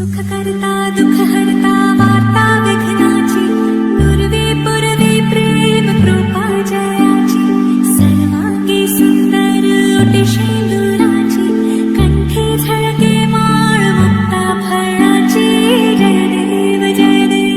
सुख करता दुख हरता वार्ता विघ्नाची पूर्वे पूर्वे प्रेम कृपा जयाची सर्वांगी सुंदर ओटी शेंदुराची कंठी झळके माळ मुक्ता फळाची जय देव जय देव.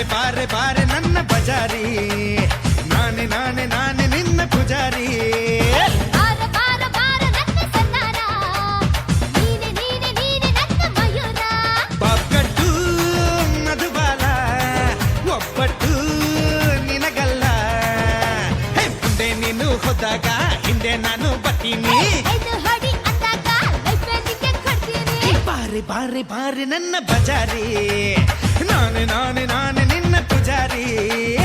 ಬಾರೆ ಬಾರೆ ನನ್ನ ಬಜಾರಿ ನಾನೆ ನಾನೆ ನಾನೆ ನಿನ್ನ ಪೂಜಾರಿ. ಬಾರ ಬಾರ ಬಾರ ನನ್ನ ಸಂದಾರ ನೀನೆ ನೀನೆ ನೀನೆ ನನ್ನ ಮಯೂರ. ಬಾಗಟ್ಟು ಮಧುಬಾಲ ಒಬ್ಬಟ್ಟು ನಿನಗಲ್ಲ. ಮುಂದೆ ನೀನು ಹೋದಾಗ ಹಿಂದೆ ನಾನು ಬರ್ತೀನಿ. ಇದು ಹೊಡಿ ಅಂದಾಗ ಲೈಫ್ಗೆ ಕೊಡ್ತೀನಿ. ಬಾರೆ ಬಾರೆ ಬಾರೆ ನನ್ನ ಬಜಾರಿ ನಾನೆ ನಾನೆ ನಾನೆ ನಿನ್ನ ಪೂಜಾರಿ.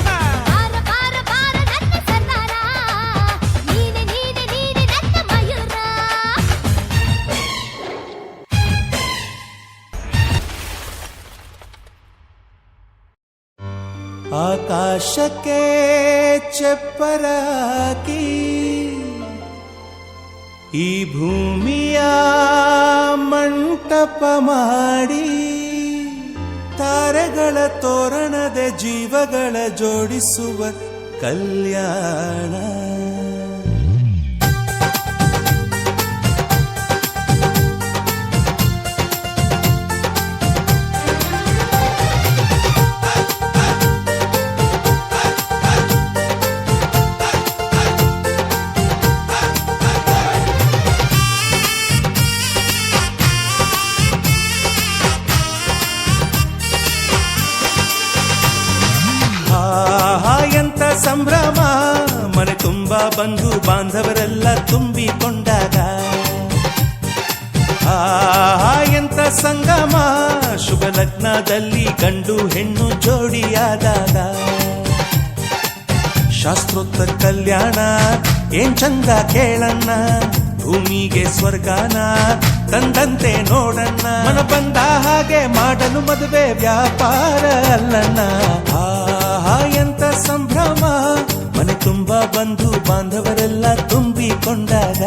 ಬಾರ ಬಾರ ಬಾರ ನನ್ನ ಸಂದಾರ ನೀನೆ ನೀನೆ ನೀನೆ ನನ್ನ ಮಯೂರ. ಆಕಾಶಕ್ಕೆ ಚಪ್ಪರಾಕಿ ಈ ಭೂಮಿಯ ಮಂಟಪ ಮಾಡಿ ತಾರೆಗಳ ತೋರಣದೆ ಜೀವಗಳ ಜೋಡಿಸುವ ಕಲ್ಯಾಣ. ಎಂತ ಸಂಭ್ರಮ ಮನೆ ತುಂಬ ಬಂಧು ಬಾಂಧವರೆಲ್ಲ ತುಂಬಿಕೊಂಡಾಗ. ಎಂತ ಸಂಗಮ ಶುಭ ಲಗ್ನದಲ್ಲಿ ಗಂಡು ಹೆಣ್ಣು ಜೋಡಿಯಾದಾಗ. ಶಾಸ್ತ್ರೋತ್ತರ ಕಲ್ಯಾಣ ಏನ್ ಚಂದ ಕೇಳಣ್ಣ, ಭೂಮಿಗೆ ಸ್ವರ್ಗಾನ ತಂದಂತೆ ನೋಡಣ್ಣ. ಮನ ಬಂದ ಹಾಗೆ ಮಾಡಲು ಮದುವೆ ವ್ಯಾಪಾರ ಅಲ್ಲಣ್ಣ. ಎಂತ ಸಂಭ್ರಮ ಮನೆ ತುಂಬ ಬಂಧು ಬಾಂಧವರೆಲ್ಲ ತುಂಬಿಕೊಂಡಾಗ.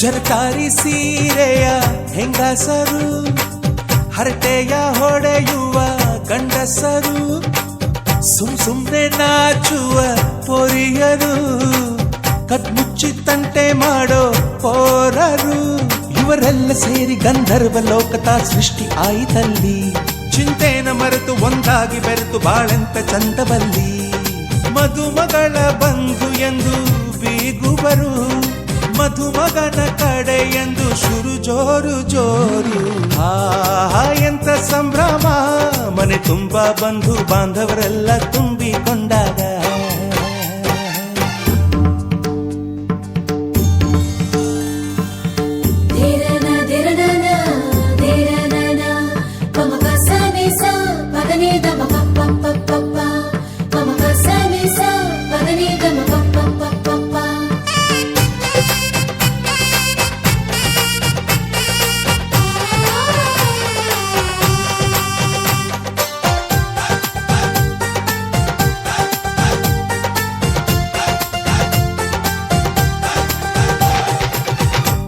ಜರಕಾರಿ ಸೀರೆಯ ಹೆಂಗಸರು, ಹರಟೆಯ ಹೊಡೆಯುವ ಗಂಡಸರು, ಸುಮ್ನೆ ನಾಚುವ ಪೊರಿಯರು, ಕದ್ಮುಚ್ಚಿ ತಂಟೆ ಮಾಡೋ ಪೋರರು, ಇವರೆಲ್ಲ ಸೇರಿ ಗಂಧರ್ವ ಲೋಕದ ಸೃಷ್ಟಿ ಆಯಿತಲ್ಲಿ. ಚಿಂತೆನ ಮರೆತು ಒಂದಾಗಿ ಬೆರೆತು ಬಾಳೆಂತ ಚಂದವಲ್ಲಿ. ಮದುಮಗಳ ಬಂಧು ಎಂದು ಬೀಗುವರು, ಮಧುಮಗನ ಕಡೆ ಎಂದು ಶುರು ಜೋರು ಜೋರು. ಆಹಾ ಎಂತ ಸಂಭ್ರಮ, ಮನೆ ತುಂಬ ಬಂಧು ಬಾಂಧವರೆಲ್ಲ ತುಂಬಿಕೊಂಡಾಗ.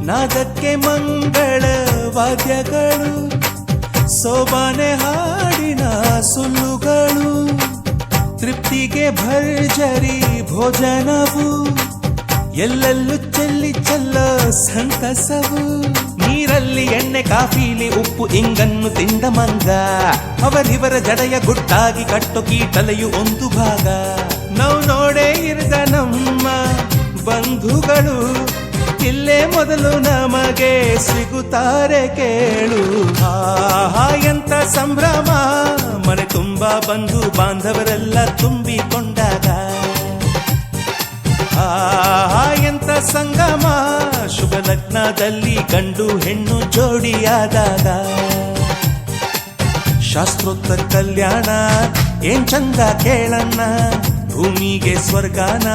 ನಾದಕ್ಕೆ ಮಂಗಳ ವಾದ್ಯಗಳು, ಸೋಬಾನೆ ಹಾಡಿನ ಸುಳ್ಳುಗಳು, ತೃಪ್ತಿಗೆ ಭರ್ಜರಿ ಭೋಜನವು, ಎಲ್ಲೆಲ್ಲೂ ಚೆಲ್ಲಿ ಚೆಲ್ಲೋ ಸಂತಸವು. ನೀರಲ್ಲಿ ಎಣ್ಣೆ ಕಾಫಿಲಿ ಉಪ್ಪು ಇಂಗನ್ನು ತಿಂದ ಮಂಗ, ಅವರಿವರ ಜಡೆಯ ಗುಟ್ಟಾಗಿ ಕಟ್ಟು ಕೀಟಲೆಯು ಒಂದು ಭಾಗ. ನಾವು ನೋಡೇ ಇರದ ನಮ್ಮ ಬಂಧುಗಳು ಇಲ್ಲೇ ಮೊದಲು ನಮಗೆ ಸಿಗುತ್ತಾರೆ ಕೇಳು. ಆಹಾ ಎಂತ ಸಂಭ್ರಮ, ಮನೆ ತುಂಬ ಬಂಧು ಬಾಂಧವರೆಲ್ಲ ತುಂಬಿಕೊಂಡಾಗ. ಆಹಾ ಎಂತ ಸಂಗಮ, ಶುಭ ಲಗ್ನದಲ್ಲಿ ಗಂಡು ಹೆಣ್ಣು ಜೋಡಿಯಾದಾಗ. ಶಾಸ್ತ್ರೋತ್ತರ ಕಲ್ಯಾಣ ಏನ್ ಚಂದ ಕೇಳಣ್ಣ, ಭೂಮಿಗೆ ಸ್ವರ್ಗಾನ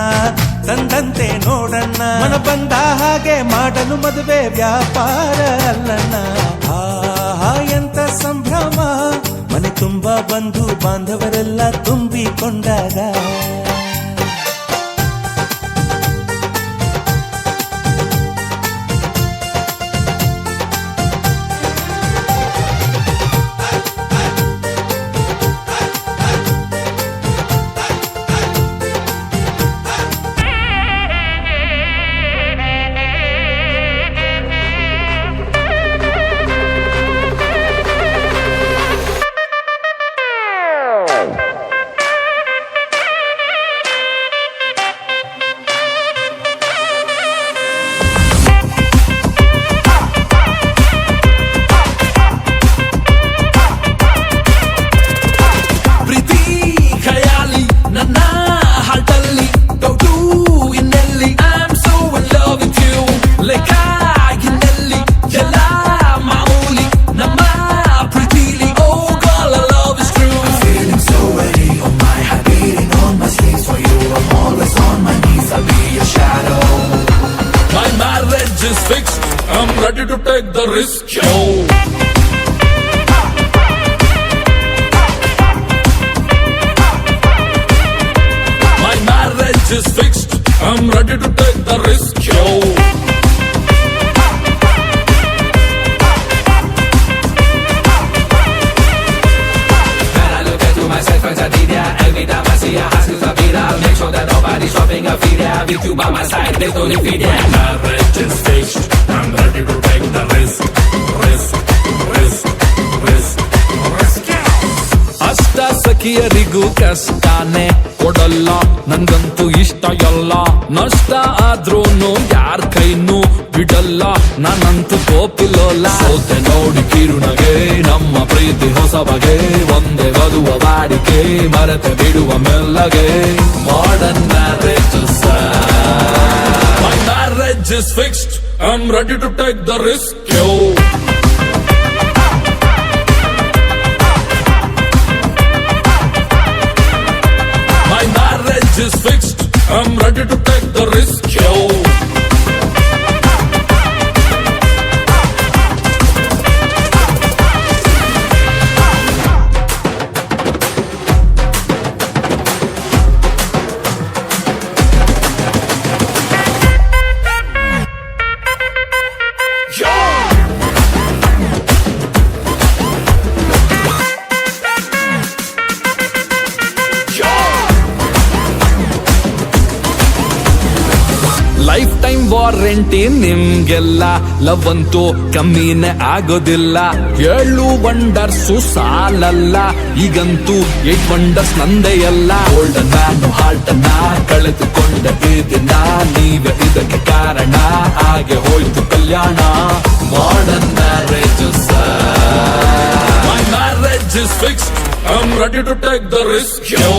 ತಂದಂತೆ ನೋಡಣ್ಣ. ಮನ ಬಂದ ಹಾಗೆ ಮಾಡಲು ಮದುವೆ ವ್ಯಾಪಾರ ಅಲ್ಲಣ್ಣ. ಆಹಾ ಎಂತ ಸಂಭ್ರಮ, ಮನೆ ತುಂಬ ಬಂಧು ಬಾಂಧವರೆಲ್ಲ ತುಂಬಿಕೊಂಡಾಗ. I'm ready to take the risk, yo. My marriage is fixed. I'm ready to take the risk, yo. When I look into myself and I need ya, every time I see ya, ask is a vida. Make sure that nobody's shopping a feed ya. With you by my side, there's no need feed ya. Marriage is fixed. I'm ready to take the risk, risk, risk, risk, risk. ಅಷ್ಟ ಸಖಿಯರಿಗೂ ಕಷ್ಟನೇ ಕೊಡಲ್ಲ, ನನ್ಗಂತೂ ಇಷ್ಟ ಎಲ್ಲ. ನಷ್ಟ ಆದ್ರೂನು ಯಾರ ಕೈನೂ ಬಿಡಲ್ಲ, ನಾನಂತೂ ಕೋಪಿಲೋಲ್ಲ. ಸೋತೆ ನೋಡಿ ಕಿರುನಗೆ ನಮ್ಮ ಪ್ರೀತಿ ಹೊಸ ಬಗೆ, ಒಂದೇ ವಧುವ ವಾಡಿಕೆ ಮರೆತೆ ಬಿಡುವ ಮೆಲ್ಲಗೆ. Modern marriage My marriage is fixed. I'm ready to take the risk, yo. My marriage is fixed. I'm ready to take the risk, yo. Warranty ನಿಮ್ಗೆಲ್ಲ, ಲವ್ ಅಂತೂ ಕಮ್ಮಿನೇ ಆಗೋದಿಲ್ಲ. 7 ವಂಡರ್ಸು ಸಾಲಲ್ಲ, ಈಗಂತೂ 8 ವಂಡರ್ಸ್ ನಂದೇ ಎಲ್ಲ. ಗೋಲ್ಡನ್ ಮ್ಯಾನ್ ಹಾರ್ಟ್ ಅನ್ನ ಕಳೆದುಕೊಂಡ ಈ ದಿನ, ನೀವೇ ಇದಕ್ಕೆ ಕಾರಣ, ಹಾಗೆ ಹೋಯ್ತು ಕಲ್ಯಾಣ. Modern marriage My marriage is fixed, I'm ready to take the risk, yo.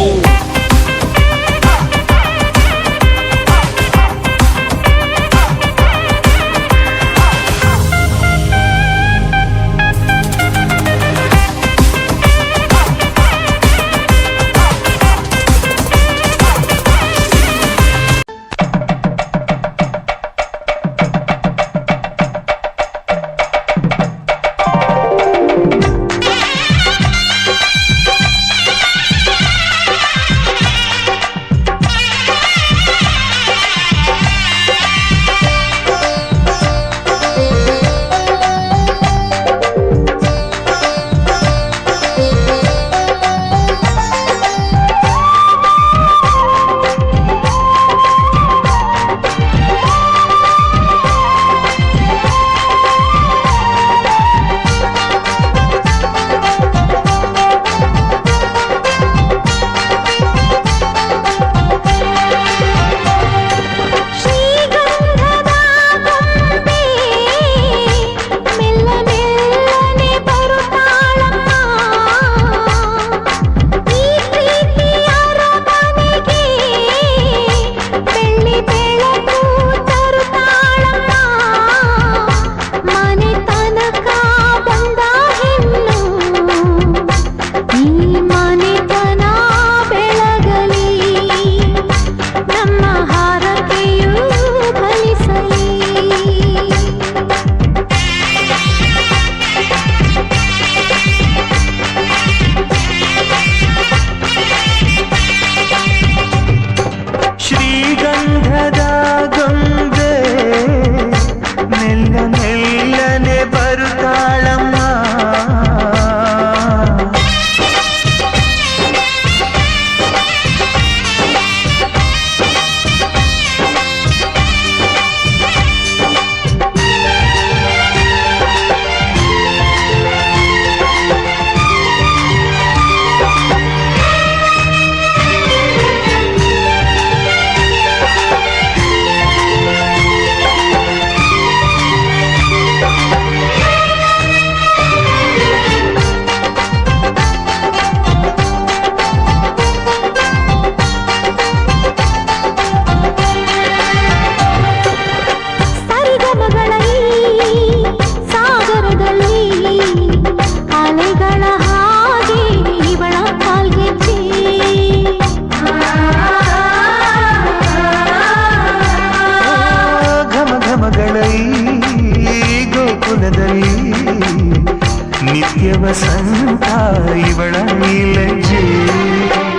ನಿತ್ಯ ವಸಂತ ಇವಳ ಲಜ್ಜೆ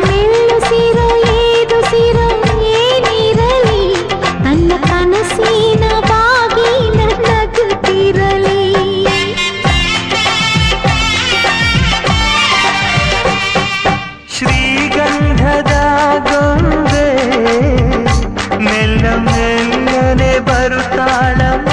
ಮೆಲ್ಲುಸಿರ ಏದುಸಿರ ಏನಿರಲಿ ನನ್ನ ಕನಸಿನ ಬಾಗಿ ನಗುತ್ತಿರಲಿ ಶ್ರೀಗಂಧದ ಗೊಂಬೆ ಮೆಲ್ಲ ಮೆಲ್ಲನೆ ಬರುತ್ತಾಳಮ್ಮ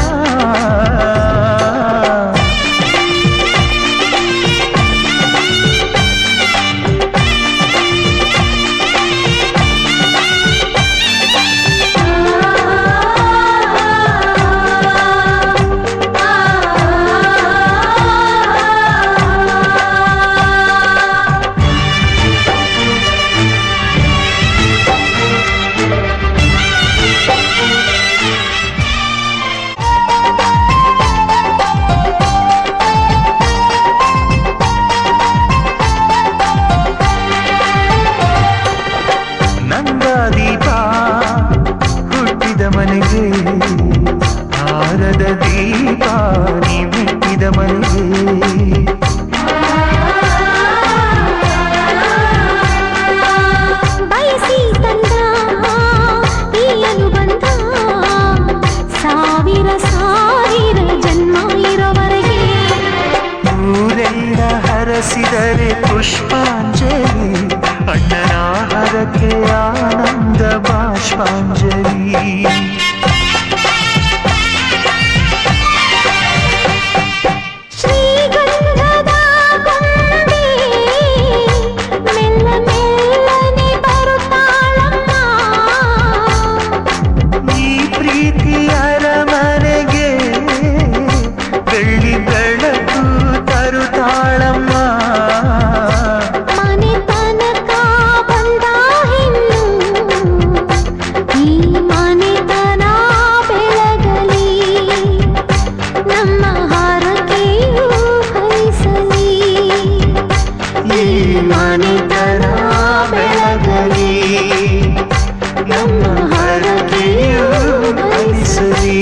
ದೀಪ ಹುಟ್ಟಿದ ಮನೆಗೆ ಆರದ ದೀಪ ನೀ ಮೆಟ್ಟಿದ ಮನೆಗೆ ಬಯಸಿ ತಂದ ಈ ಅನುಬಂಧ ಸಾವಿರ ಸಾವಿರ ಜನ್ಮ ಇರೋವರೆಗೆ ಊರೆಲ್ಲ ಹರಸಿದರೆ ಪುಷ್ಪಾಂಜಲಿ ಅಣ್ಣನ ಹರಕೆ ಆನಂದ ಬಾಷ್ಪಾಂಜಲಿ ಮನೆತನ ಬೆಳಗಲಿ ನಮ್ಮ ಹರಕೆಯು ಫಲಿಸಲಿ.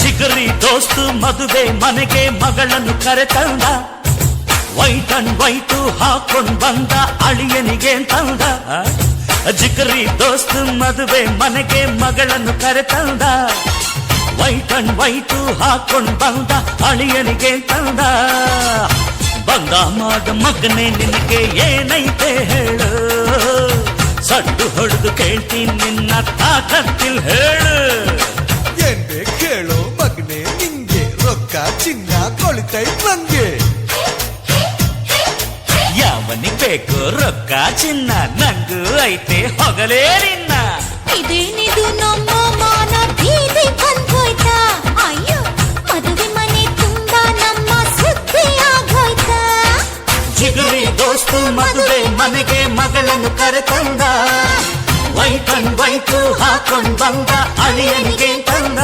ಜಿಗರಿ ದೋಸ್ತು ಮದುವೆ ಮನೆಗೆ ಮಗಳನ್ನು ಕರೆತಂದ, ವೈಟ್ ಅಂಡ್ ವೈಟು ಹಾಕೊಂಡ್ ಬಂದ ಅಳಿಯನಿಗೆ ತಂದ. ಜಿಗರಿ ದೋಸ್ತು ಮದುವೆ ಮನೆಗೆ ಮಗಳನ್ನು ಕರೆತಂದ, ವೈಟ್ ಅಂಡ್ ವೈಟು ಹಾಕೊಂಡ್ ಬಂದ ಅಳಿಯನಿಗೆ ತಂದ. ಬಂದ ಮಾಡ ಮಗನೇ ನಿನಗೆ ಏನೈತೆ ಹೇಳು, ಸಡ್ಡು ಹೊಡೆದು ಕೇಳ್ತೀನಿ ನಿನ್ನ ತಾಕತ್ತಿಲ್ ಹೇಳು. ಏನ್ ಬೇಕು ಹೇಳೋ ಮಗನೆ ನಿಂಗೆ, ರೊಕ್ಕ ಚಿನ್ನ ಕೊಳಿತೈತ್ ನಂಗೆ. ಯಾವನಿಗೆ ಬೇಕು ರೊಕ್ಕ ಚಿನ್ನ, ನಂಗೂ ಐತೆ ಹೊಗಲೇ ನಿನ್ನ. ಇದೇನಿದು ನಮ್ಮ ಮಾನ ಬೀದಿ ಬಂದೋಯ್ತಾ, ಅಯ್ಯೋ ಮದುವೆ ಮನೆ ತುಂಬಾ ನಮ್ಮ ಸುದ್ದಿ ಆಗೋಯ್ತಾ. ಜಿಗರಿ ದೋಸ್ತು ಮದುವೆ ಮನೆಗೆ ಮಗಳನ್ನು ಕರೆತಂದ, ವೈಟ್ ಅಂಡ್ ವೈಟು ಹಾಕೊಂಡ್ ಬಂದ ಅಳಿಯನಿಗೆ ತಂದ.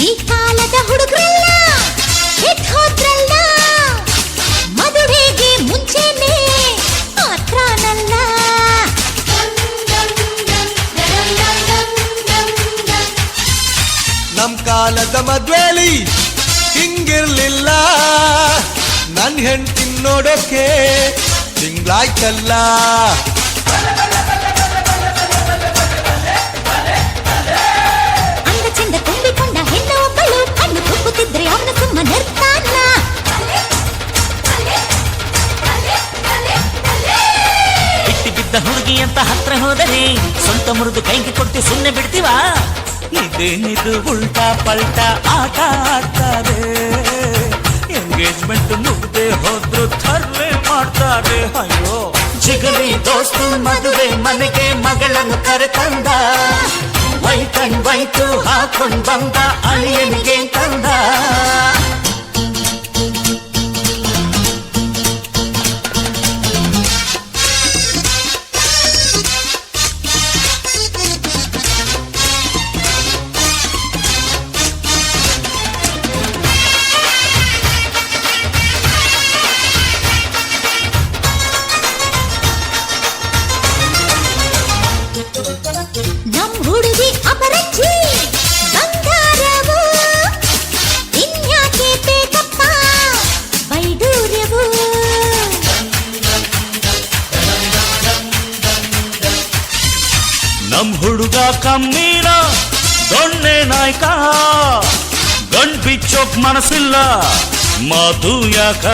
ಈ ಕಾಲದ ಹುಡುಗರೆಲ್ಲ ಕೆಟ್ಟ ಹೋದ್ರಲ್ಲ, ಮದುವೆಗೆ ಮುಂಚೆನೆ ಮಾತ್ರನಲ್ಲ. ನಮ್ ಕಾಲದ ಮದ್ವೇಲಿ ಹಿಂಗಿರ್ಲಿಲ್ಲ, ನನ್ ಹೆಂಡ್ತಿ ನೋಡೋಕೆ ತಿಂಗ್ಳಾಯ್ತಲ್ಲ. ಅಂದ ಚೆಂದ ತುಂಬಿಕೊಂಡ ಹೆಣ್ಣು ಒಬ್ಬಳು ಕಣ್ಣು ತುಪ್ಪುತ್ತಿದ್ರೆ ಅವನು ಸುಮ್ಮ ನಿರ್ತಾನ. ಬಿಟ್ಟು ಬಿದ್ದ ಹುಡುಗಿ ಅಂತ ಹತ್ರ ಹೋದರೆ ಸ್ವಂತ ಮುರಿದು ಕೈಗೆ ಕೊಟ್ಟು ಸುಮ್ಮನೆ ಬಿಡ್ತೀವ? ಇದೇನಿದು ಉಲ್ಟಾ ಪಲ್ಟಾ ಆಟ ಆಡ್ತಾರೆ, ಎಂಗೇಜ್ಮೆಂಟ್ ಮುಗ್ದೆ ಹೋದ್ರು ಥರ್ಲೆ ಮಾಡ್ತಾರೆ. ಅಯ್ಯೋ ಜಿಗರಿ ದೋಸ್ತು ಮದುವೆ ಮನೆಗೆ ಮಗಳನ್ನು ಕರೆತಂದ, ವೈಟ್ ಅಂಡ್ ವೈಟು ಹಾಕೊಂಡ್ ಬಂದ ಅಳಿಯನಿಗೆ ತಂದ. ನಮ್ ಹುಡುಗಿ ಅಪರಂಜಿ ಬಂಗಾರವು, ಇನ್ಯಾಕೆ ಬೇಕಪ್ಪ ವೈಡೂರ್ಯವು. ನಮ್ ಹುಡುಗ ಕಮ್ಮೀರ ದೊಣ್ಣೆ ನಾಯ್ಕ, ಗಂಡ್ ಬಿಚ್ಚೋಕ್ ಮನಸ್ಸಿಲ್ಲ ಮಾತು ಯಾಕ.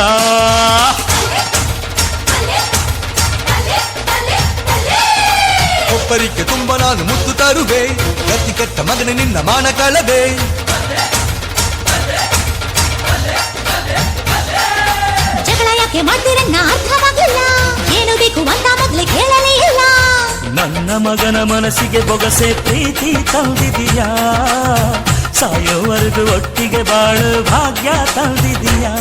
ಒಬ್ಬರಿಗೆ ತುಂಬ ನಾನು ಮುತ್ತು ತರುವೆ, ಗತಿ ಕೆಟ್ಟ ಮಗನೆ ನಿನ್ನ ಮಾನ ಕಳವೆ. ಜಗಳ ಯಾಕೆ ಮಾಡ್ತೀರನ್ನ ಅರ್ಥವಾಗಿಲ್ಲ, ಏನು ಬೇಕು ಅಂತ ಮೊದ್ಲೇ ಕೇಳಲೇ ಇಲ್ಲ. ನನ್ನ ಮಗನ ಮನಸ್ಸಿಗೆ ಬೊಗಸೆ ಪ್ರೀತಿ ತಂದಿದೀಯಾ, ಸಾಯೋವರೆಗೂ ಒಟ್ಟಿಗೆ ಬಾಳು ಭಾಗ್ಯ ತಂದಿದೀಯಾ.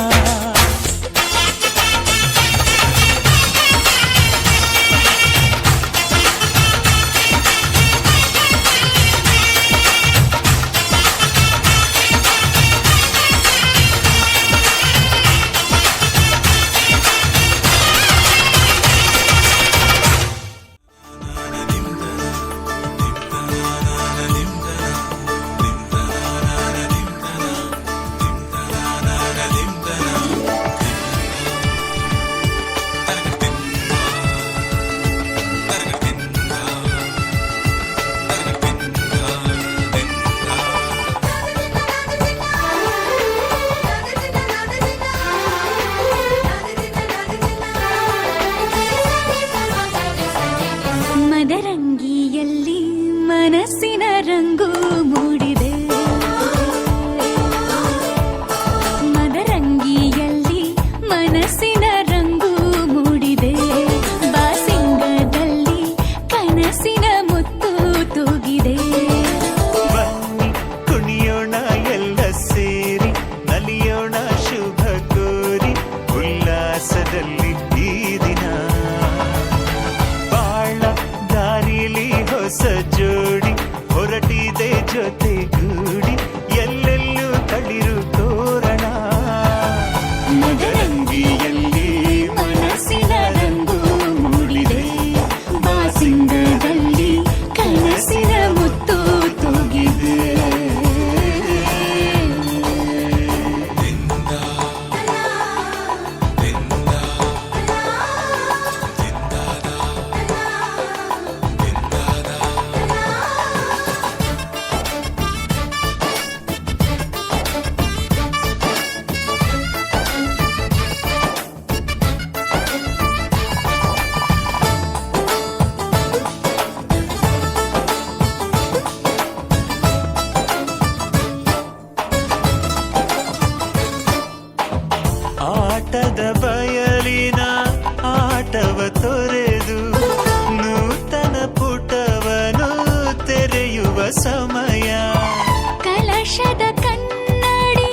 ಹರುಷದ ಕನ್ನಡಿ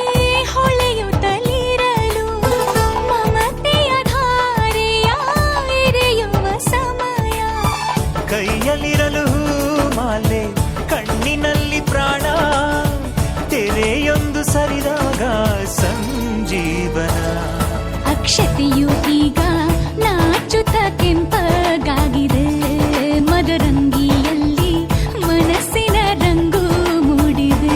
ಹೊಳೆಯುತ್ತಲಿರಲು ಮಮತೆಯ ಧಾರೆಯ ಎರೆಯುವ ಸಮಯ. ಕೈಯಲ್ಲಿರಲು ಮಾಲೆ ಕಣ್ಣಿನಲ್ಲಿ ಪ್ರಾಣ ತೆರೆಯೊಂದು ಸರಿದಾಗ ಸಂಜೀವನ. ಅಕ್ಷತೆಯು ಈಗ ನಾಚುತ್ತ ಕೆಂಪಗಾಗಿದೆ ಮದರಂಗಿಯಲ್ಲಿ ಮನಸ್ಸಿನ ರಂಗು ಮೂಡಿದೆ.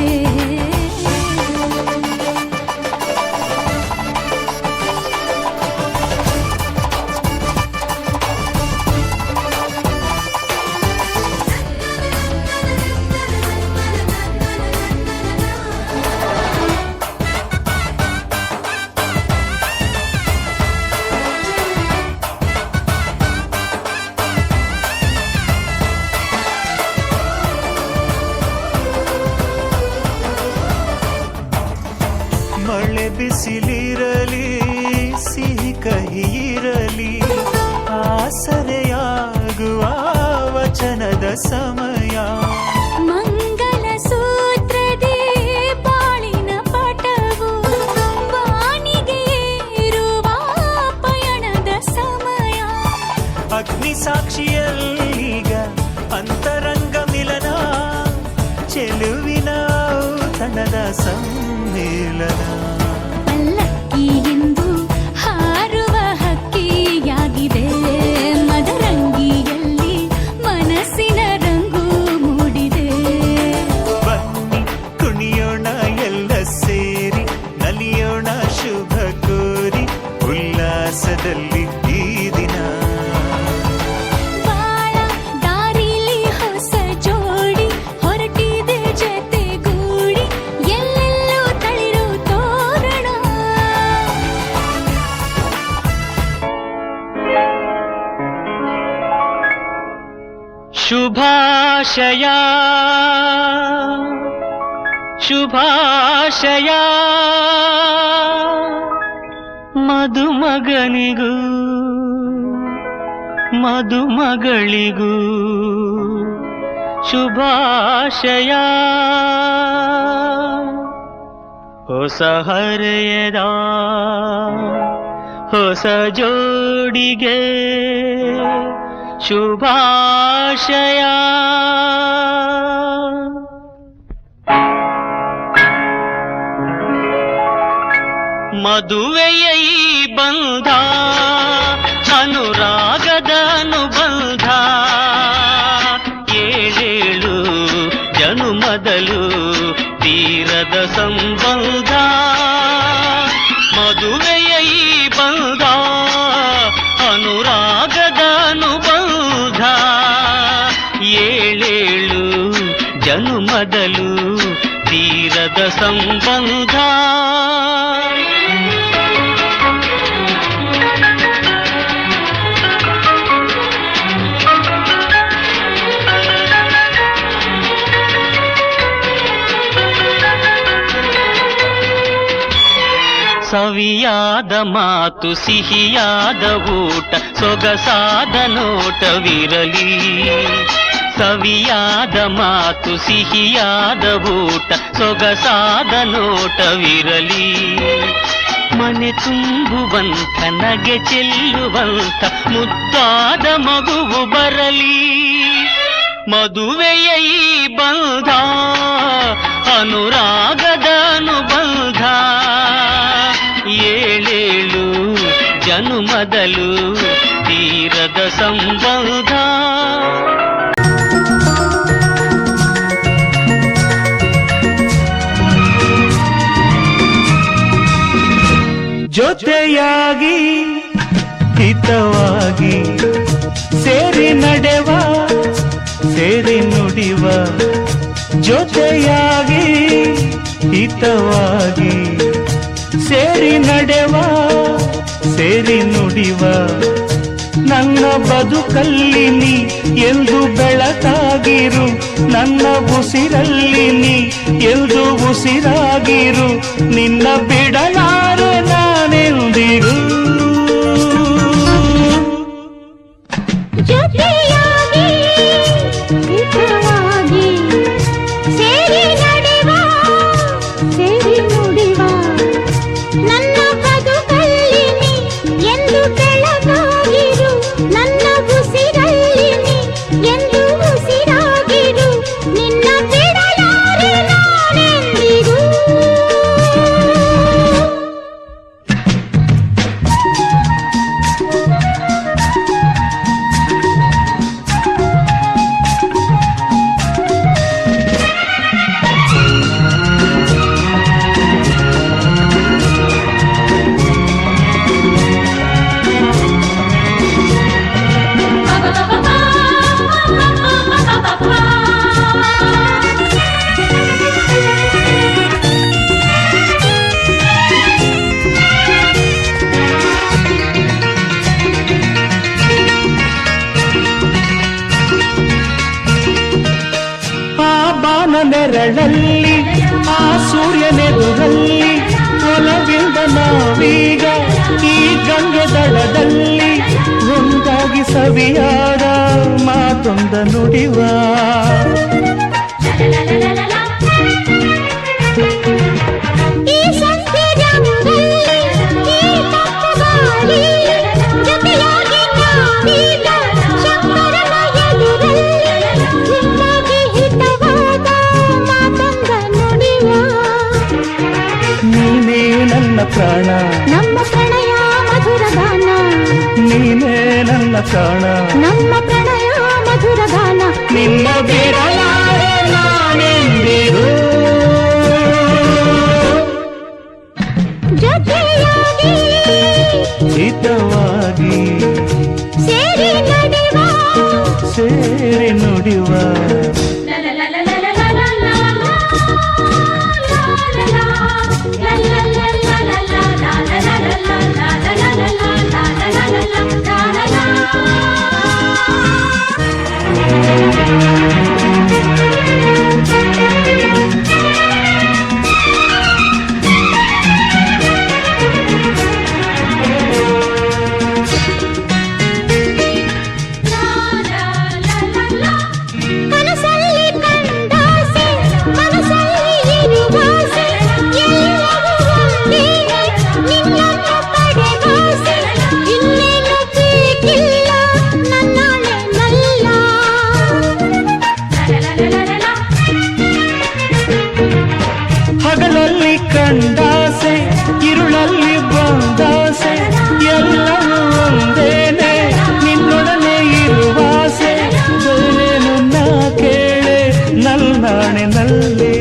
ಮಳೆ ಬಿಸಿಲಿರಲಿ ಸಿಹಿ ಕಹಿ ಇರಲಿ ಆಸರೆಯಾಗುವ ವಚನದ ಸಮಯ. ಮಂಗಲ ಸೂತ್ರದೇ ಬಾಳಿನ ಪಟವು ಬಾನಿಗೆ ಏರುವ ಪಯಣದ ಸಮಯ. ಅಗ್ನಿ ಸಾಕ್ಷಿಯಲ್ಲೀಗ ಅಂತರಂಗ ಮಿಲನ ಚೆಲುವಿನ ಔತಣದ ಸಮ್ಮೇಳನ. ಪಲ್ಲಕ್ಕಿ ಎಂದು ಹಾರುವ ಹಕ್ಕಿಯಾಗಿದೆ ಮದರಂಗಿಯಲ್ಲಿ ಮನಸ್ಸಿನ ರಂಗು ಮೂಡಿದೆ. ಬನ್ನಿ ಕುಣಿಯೋಣ ಎಲ್ಲ ಸೇರಿ ನಲಿಯೋಣ ಶುಭ ಕೋರಿ ಉಲ್ಲಾಸದಲ್ಲಿ ಈ ದಿನ. ಬಾಳ ದಾರಿಲಿ ಹೊಸ ಜೋಡಿ ಹೊರಟಿದೆ ಜತೆಗೂಡಿ ಎಲ್ಲೆಲ್ಲೂ ತಳಿರು ತೋರಣ. ಶುಭಾಶಯ ಶುಭಾಶಯ ಮದುಮಗನಿಗೂ ಮದುಮಗಳಿಗೂ ಶುಭಾಶಯ. ಹೊಸ ಹರೆಯದ ಹೊಸ ಜೋಡಿಗೆ ಶುಭಾಶಯ. ಮದುವೆಯ ಈ ಬಂಧ ಅನುರಾಗದ ಅನುಬಂಧ ಏಳೇಳು ಜನುಮದಲು ತೀರದ ಸಂಬಂಧ. ಮದುವೆಯ ಈ ಬಂಧ ಅನುರಾಗದ ಅನುಬಂಧ ಏಳೇಳು ಜನುಮದಲು ತೀರದ ಸಂಬಂಧ. ಸವಿಯಾದ ಮಾತು ಸಿಹಿಯಾದ ಊಟ ಸೊಗಸಾದ ನೋಟವಿರಲಿ. ಸವಿಯಾದ ಮಾತು ಸಿಹಿಯಾದ ಊಟ ಸೊಗಸಾದ ನೋಟವಿರಲಿ. ಮನೆ ತುಂಬುವಂತ ನಗೆ ಚೆಲ್ಲುವಂತ ಮುದ್ದಾದ ಮಗುವು ಬರಲಿ. ಮದುವೆಯ ಈ ಬಂಧ ಅನುರಾಗದ ಅನುಬಂಧ ಏಳೇಳು ಜನುಮದಲು ತೀರದ ಸಂಬಂಧ. ಜೊತೆಯಾಗಿ ಹಿತವಾಗಿ ಸೇರಿ ನಡೆವ ಸೇರಿ ನುಡಿವ. ಜೊತೆಯಾಗಿ ಹಿತವಾಗಿ ಸೇರಿ ನಡೆವ ಸೇರಿ ನುಡಿವ. ನನ್ನ ಬದುಕಲ್ಲಿ ನೀ ಎಂದು ಬೆಳಕಾಗಿರು, ನನ್ನ ಉಸಿರಲ್ಲಿ ನೀ ಎಂದು ಉಸಿರಾಗಿರು. ನಿನ್ನ ಬಿಡಲಾರೆ ನಾನೆಂದಿಗೂ. ಜೊತೆಯಾಗಿ ಹಿತವಾಗಿ ಸೇರಿ ನಡೆವ ಬೆರಳಲ್ಲಿ ಆ ಸೂರ್ಯನೆದುರಲ್ಲಿ ಒಲವಿಂದ ನಾವೀಗ ಈ ಗಂಗೆ ದಡದಲ್ಲಿ ಒಂದಾಗಿ ಸವಿಯಾದ ಮಾತೊಂದ ನುಡಿವ ಈ ಸಂತೆ ರಂಗಲ್ಲಿ ಈ ತಪ್ಪು ಗಾಳಿ ಜೊತೆಯಾಗಿ ನಾವೀಗ ಶಂಕರನ ಎದುರಲ್ಲಿ ನಿನ್ನಾಗಿ ಹಿತವಾದ ಮಾತೊಂದ ನುಡಿವ ನೀನೇ ನನ್ನ ಪ್ರಾಣ ನಮ್ಮ ಪ್ರಣಯ ಮಧುರ ಗಾನ ನೀನೇ ನನ್ನ ಪ್ರಾಣ ನಮ್ಮ ಪ್ರಣಯ ಮಧುರ ಗಾನ ನಿನ್ನ ಬಿಡಲಾರೆ ನಾನೆಂದಿಗೂ ಜೊತೆಯಾಗಿ ಹಿತವಾಗಿ ಸೇರಿ ನಡೆವ ಸೇರಿ ನುಡಿವ ಕನಸಲ್ಲಿ ಕಂಡಾಸೆ ಮನಸ್ಸಲ್ಲಿ ಇರುವಾಸೆ ಎಲ್ಲವೂ ಒಂದೇನೆ ನಿನ್ನನ್ನು ಪಡೆದಾಸೆ ಇನ್ನೇನು ಬೇಕಿಲ್ಲ ನನ್ನಾಳೆ ನಲ್ಲ ಹಗಲಲ್ಲಿ ಕಂಡಾಸೆ ಇರುಳಲ್ಲಿ ಬಂದಾಸೆ ಎಲ್ಲವೂ ಒಂದೇನೆ ನಿನ್ನೊಡನೆ ಇರುವಾಸೆ ಬೇರೇನು ನಾ ಕೇಳೆ ನಲ್ನಾಣೆ ನಲ್ಲೇ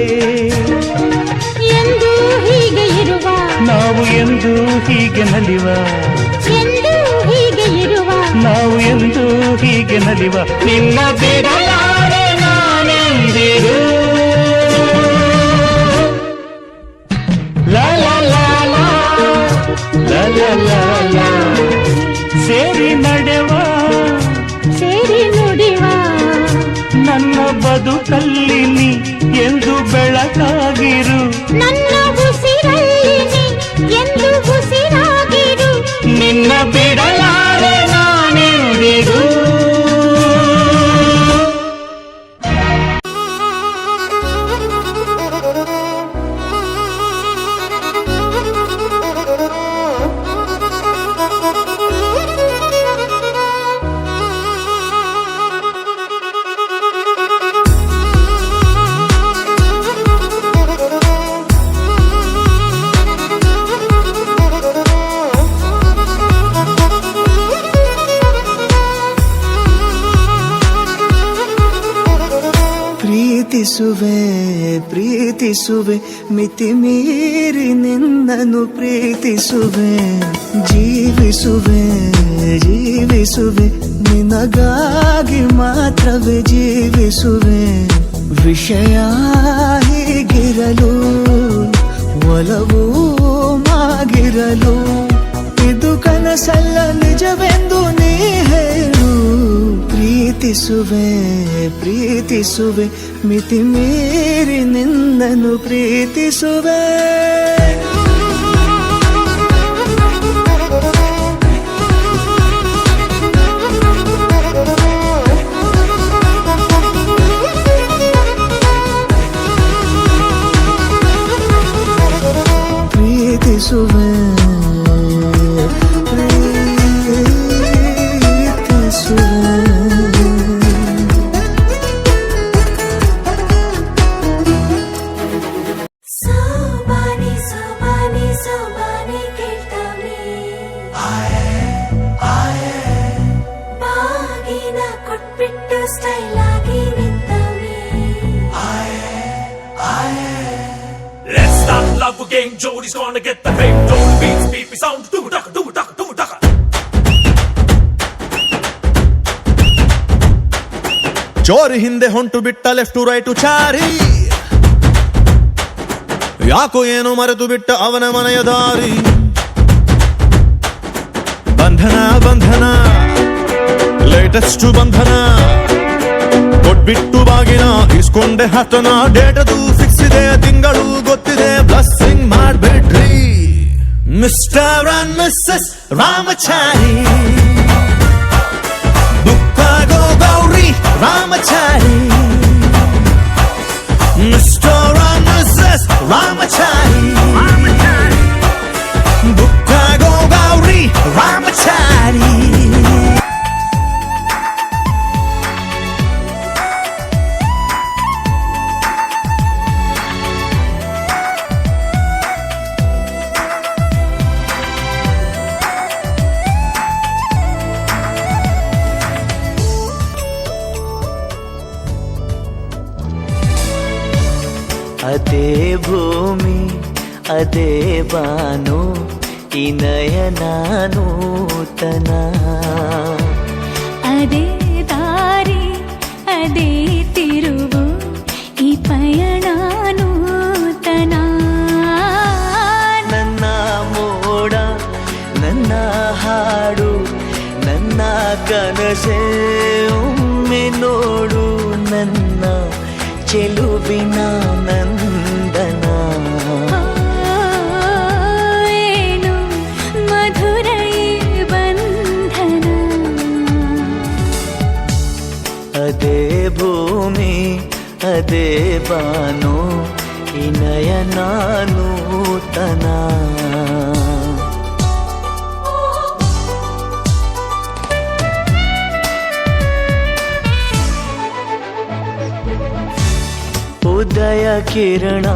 ಎಂದು ಹೀಗೆ ಇರುವ ನಾವು ಎಂದು ಹೀಗೆ ನಲಿವ ಎಂದು ಹೀಗೆ ಇರುವ ನಾವು ಎಂದು ಹೀಗೆ ನಲಿವ ನಿನ್ನ ಬಿಡಲಾರೆ ನಾನೆಂದಿಗೂ ಲಾ ಲಾ ಲಾ ಲಾ ಲಾ ಲಾ ಲಾ ಲಾ ಸೇರಿ ನಡೆವ ಸೇರಿ ನುಡಿವ ನನ್ನ ಬದುಕಲ್ಲಿ ನೀ ಎಂದು ಬೆಳಕಾಗಿರು ನನ್ನ ಉಸಿರಲ್ಲಿ ನೀ ಎಂದು ಉಸಿರಾಗಿರು ನಿನ್ನ ಬಿಡಲಾರೆ ನಾನೆಂದಿಗೂ ಪ್ರೀತಿಸುವೆ ಪ್ರೀತಿಸುವೆ ಮಿತಿ ಮೀರಿ ನಿನ್ನನ್ನು ಪ್ರೀತಿಸುವೆ ಜೀವಿಸುವೆ ಜೀವಿಸುವೆ ನಿನಗಾಗಿ ಮಾತ್ರವೇ ಜೀವಿಸುವೆ ವಿಷಯ ಹೀಗಿರಲು ಒಲವು ಮಾಗಿರಲು ಇದು ಕನಸಲ್ಲ ನಿಜವೆಂದು ನೀ ಹೇಳು ಪ್ರೀತಿಸುವೆ ಪ್ರೀತಿಸುವೆ ಮಿತಿ ಮೀರಿ ನಿನ್ನನ್ನು ಪ್ರೀತಿಸುವೆ ಪ್ರೀತಿಸುವೆ ಸೋಬಾನೆ ಸೋಬಾನೆ ಸೋಬಾನೆ ಕೇಳ್ತಾನೆ ಬಾಗಿನ ಕೊಟ್ಬಿಟ್ಟು ಸ್ಟೈಲ್ ಆಗಿ ನಿಂತವನೆ Let's start love again. Jody's gonna get the fame. Jody beats beat sound. Do duck, do duck, do duck. ಜೋರಿ ಹಿಂದೆ ಹೊಂಟು ಬಿಟ್ಟ ಲೆಫ್ಟ್ ಟು ರೈಟ್ ಚಾರಿ ಯಾಕೋ ಏನು ಮರೆತು ಬಿಟ್ಟ ಅವನ ಮನೆಯ ದಾರಿ ಬಂಧನ ಬಂಧನ ಲೇಟೆಸ್ಟ್ ಬಂಧನ ಕೊಟ್ಬಿಟ್ಟು ಬಾಗಿನ ಇಸ್ಕೊಂಡೆ ಹತನ ಡೇಟದು ಫಿಕ್ಸ್ ಇದೆ ತಿಂಗಳು ಗೊತ್ತಿದೆ ಬ್ಲಸ್ಸಿಂಗ್ ಮಾಡ್ಬಿಡ್ರಿ ಮಿಸ್ಟರ್ ಅಂಡ್ ಮಿಸ್ಸಸ್ ರಾಮಚಾರಿ ಬುಕ್ಕಾಗೋ Gauri Ramachari mister and missus Ramachari ಬುಕ್ಕಾಗೋ ಗೌರಿ ರಾಮಚಾರಿ ಅದೇ ಭೂಮಿ ಅದೇ ಬಾನು ಈ ನಯನ ನೂತನ ಅದೇ ದಾರಿ ಅದೇ ತಿರುವು ಈ ಪಯಣ ನೂತನ ನನ್ನ ಮೋಡ ನನ್ನ ಹಾಡು ನನ್ನ ಕನಸೆ ಒಮ್ಮೆ ನೋಡು ನನ್ನ ಚೆಲುವಿನ ನಂದನ ಏನು ಮಧುರ ಈ ಬಂಧನ ಅದೇ ಭೂಮಿ ಅದೇ ಬಾನು ಈ ನಯನ ನೂತನ ಉದಯ ಕಿರಣ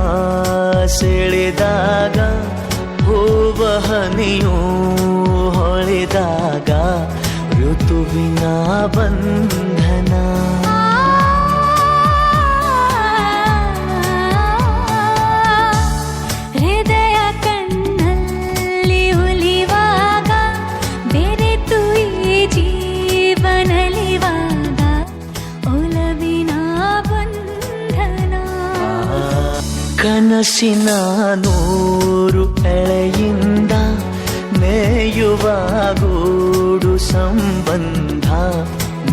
ಸೆಳೆದಾಗ ಹೂವಹನಿಯೂ ಹೊಳೆದಾಗ ಋತುವಿನ ಬಂಧನ ಹೃದಯ ಕಣ್ಣಲ್ಲಿ ಉಲಿವಾಗ ಬೆರೆತು ಈ ಜೀವನಲಿವಾಗ ಒಲವಿನ ಬಂಧನ ಕನಸಿನ ನೂರು ಎಳೆಯಿಂದ ನೇಯುವ ಗೂಡು ಸಂಬಂಧ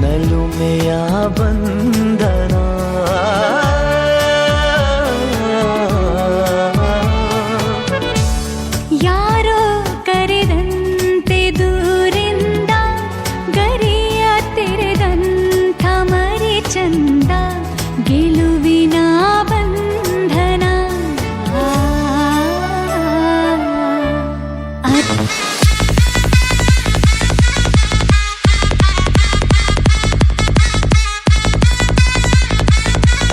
ನಲುಮೆಯ ಬಂಧನ